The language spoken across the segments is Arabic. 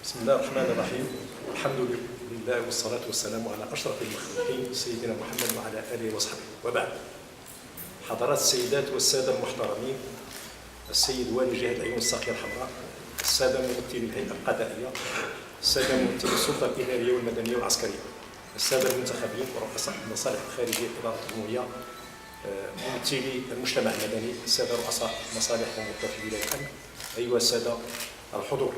بسم الله الرحمن الرحيم. الحمد لله والصلاة والسلام على أشرف المخلوقين سيدنا محمد وعلى آله وصحبه، وبعد. حضرات السيدات والسادة المحترمين، السيد والي جهة العيون الساقية الحمراء، السادة ممثلي الهيئة القضائية، السادة ممثلي السلطة الإدارية والمدنية والعسكرية، السادة المنتخبين ورؤساء المصالح الخارجية الإدارة العمومية، ممثلي المجتمع المدني، السادة رؤساء مصالح وموظفي ولاية الأمن، أيها السادة الحضور.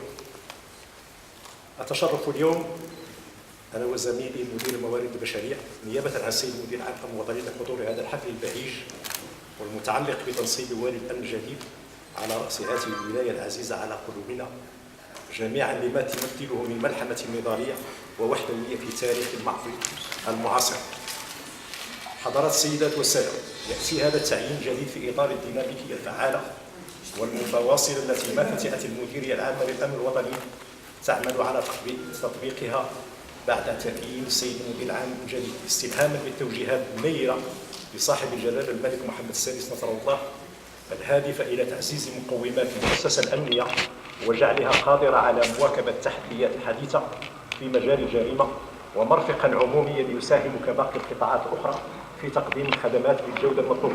أتشرف اليوم أنا وزميلي مدير الموارد البشرية نيابة عن السيد مدير العام الوطني بحضور هذا الحفل البهيج والمتعلق بتنصيب والي الأمن الجديد على رأس هذه الولاية العزيزة على قلوبنا جميعا، لما تمثله من ملحمة نضالية ووحدوية في تاريخ المعرفي المعاصر. حضرات السيدات والسادة، يأتي هذا التعيين الجديد في إطار الديناميكية الفعالة والمتواصلة التي ما فتئت المديرية العامة للأمن الوطني تعمل على تطبيقها بعد تكيين السيد المدير العام الجديد، استلهاما بالتوجيهات المنيرة لصاحب الجلالة الملك محمد السادس نصره الله، الهادفة إلى تعزيز مقومات المؤسسة الأمنية وجعلها قادرة على مواكبة التحديات الحديثة في مجال الجريمة، ومرفقا عموميا يساهم كباقي القطاعات الأخرى في تقديم الخدمات بالجودة المطلوبة.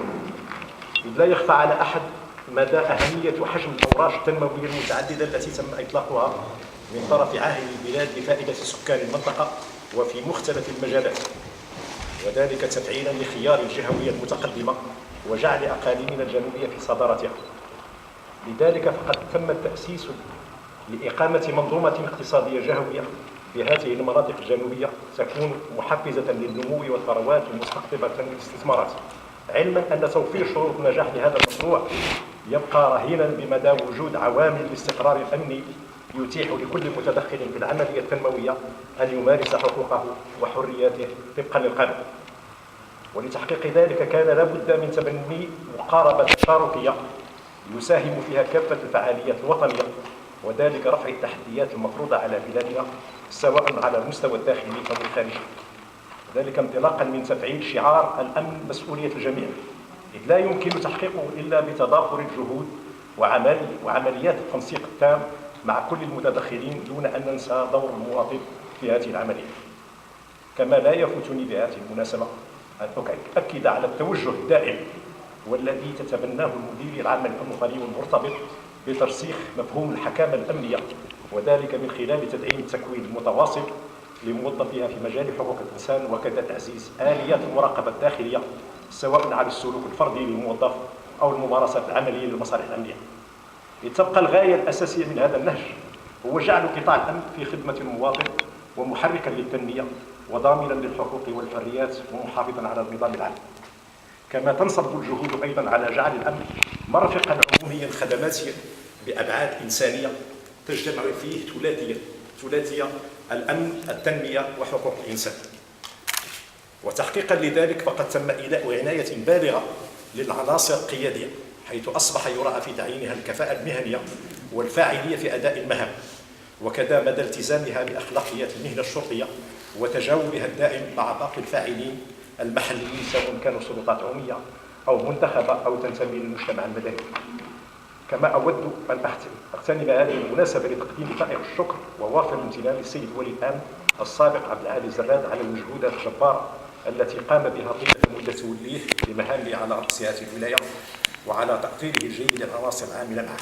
إذ لا يخفى على أحد مدى أهمية وحجم الأوراش التنموية المتعددة التي تم إطلاقها من طرف عاهل البلاد لفائدة سكان المنطقة وفي مختلف المجالات، وذلك تفعيلا لخيار الجهوية المتقدمة وجعل أقاليمنا الجنوبية في صدارتها. لذلك فقد تم التأسيس لإقامة منظومة اقتصادية جهوية بهذه المناطق الجنوبية تكون محفزة للنمو والثروات ومستقطبة للاستثمارات، علما أن توفير شروط النجاح لهذا المشروع يبقى رهينا بمدى وجود عوامل الاستقرار الأمني يتيح لكل متدخل في العملية التنموية أن يمارس حقوقه وحرياته طبقا للقانون. ولتحقيق ذلك كان لابد من تبني مقاربة تشاركية يساهم فيها كافة الفعاليات الوطنية، وذلك رفع التحديات المفروضة على بلادنا سواء على المستوى الداخلي أو الخارجي، وذلك انطلاقا من تفعيل شعار الأمن مسؤولية الجميع، إذ لا يمكن تحقيقه إلا بتضافر الجهود وعمليات التنسيق التام مع كل المتدخلين دون أن ننسى دور المواطن في هذه العملية. كما لا يفوتني بهذه المناسبة أن أؤكد على التوجه الدائم والذي تتبناه المديرية العامة للأمن الوطني والمرتبط بترسيخ مفهوم الحكامة الأمنية، وذلك من خلال تدعيم التكوين المتواصل لموظفيها في مجال حقوق الإنسان، وكذا تعزيز آليات المراقبة الداخلية سواء على السلوك الفردي للموظف أو الممارسات العملية للمصالح الأمنية. لتبقى الغاية الأساسية من هذا النهج هو جعل قطاع الأمن في خدمة المواطن ومحركا للتنمية وضامنا للحقوق والحريات ومحافظا على النظام العام. كما تنصب الجهود أيضا على جعل الأمن مرفقا عموميا خدماتيا بأبعاد إنسانية تجتمع فيه ثلاثية الأمن، التنمية، وحقوق الإنسان. وتحقيقا لذلك فقد تم إيلاء عناية بالغة للعناصر القيادية، حيث أصبح يراعى في تعيينها الكفاءة المهنية والفاعلية في أداء المهام، وكذا مدى التزامها بأخلاقيات المهنة الشرطية وتجاوبها الدائم مع باقي الفاعلين المحليين سواء كانوا سلطات عمومية أو منتخبة أو تنتمي للمجتمع المدني. كما أود أن أغتنم هذه المناسبة لتقديم فائق الشكر ووافر الامتنان للسيد ولي الأمن السابق عبد العالي الزراد على المجهودات الجبارة التي قام بها طيلة مدة توليه لمهامه على رأس هذه الولاية، وعلى تقديره الجيد للعناصر العاملة معه.